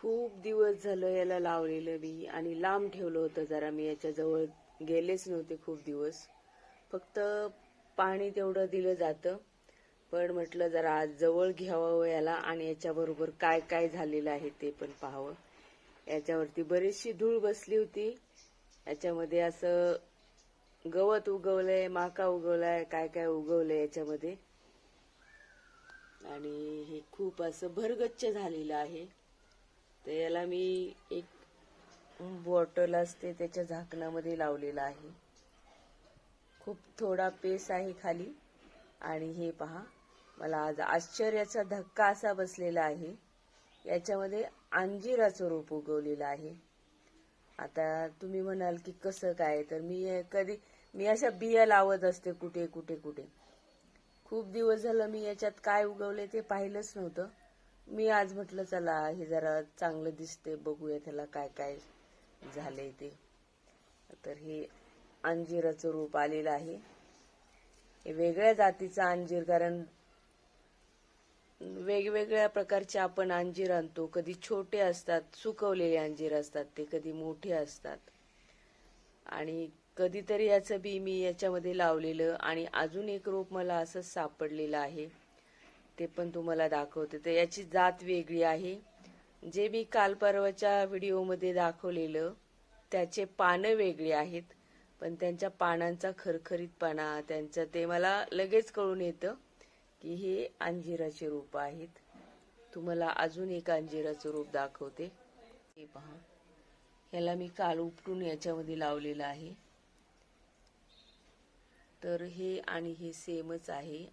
खूप दिवस झालं याला लावलेलं मी आणि लांब ठेवलं होतं जरा. मी याच्या जवळ गेलेच नव्हते खूप दिवस. फक्त पाणी तेवढं दिलं जातं. पण म्हटलं जरा आज जवळ घ्यावं याला आणि याच्याबरोबर काय काय झालेलं आहे ते पण पाहावं. याच्यावरती बरीचशी धूळ बसली होती. याच्यामध्ये असं गवत उगवलंय, माका उगवलाय, काय काय उगवलंय याच्यामध्ये. आणि हे खूप असं भरगच्च झालेलं आहे. तर याला मी एक बॉटल असते त्याच्या झाकणामध्ये लावलेला आहे. खूप थोडा पेस आहे खाली. आणि हे पहा, मला आज आश्चर्याचा धक्का असा बसलेला आहे. याच्यामध्ये अंजिराचं रोप उगवलेलं आहे. आता तुम्ही म्हणाल की कसं काय, तर मी अशा बिया लावत असते कुठे कुठे कुठे. खूप दिवस झालं मी याच्यात काय उगवले ते पाहिलंच नव्हतं. मी आज म्हटलं चला हे जरा चांगलं दिसते, बघूया त्याला काय काय झालंय ते. तर हे अंजिराचं रोप आलेलं आहे. हे वेगळ्या जातीचं अंजीर, कारण वेगवेगळ्या प्रकारचे आपण अंजीर आणतो. कधी छोटे असतात, सुकवलेले अंजीर असतात ते, कधी मोठे असतात. आणि कधीतरी याचं बी मी याच्यामध्ये लावलेलं आणि अजून एक रोप मला असंच सापडलेलं आहे. ते पण तुम्हाला दाखवते. तर याची जात वेगळी आहे. जे मी काल परवाच्या व्हिडिओमध्ये दाखवलेलं त्याचे पानं वेगळी आहेत. पण त्यांच्या पानांचा खरखरीतपणा, त्यांचं ते मला लगेच कळून येतं की हे अंजिराचे रोप आहेत. तुम्हाला अजून एक अंजिराचं रोप दाखवते. हे पहा, ह्याला मी काल उपटून याच्यामध्ये लावलेलं आहे. तर हे आणि हे सेमच आहे.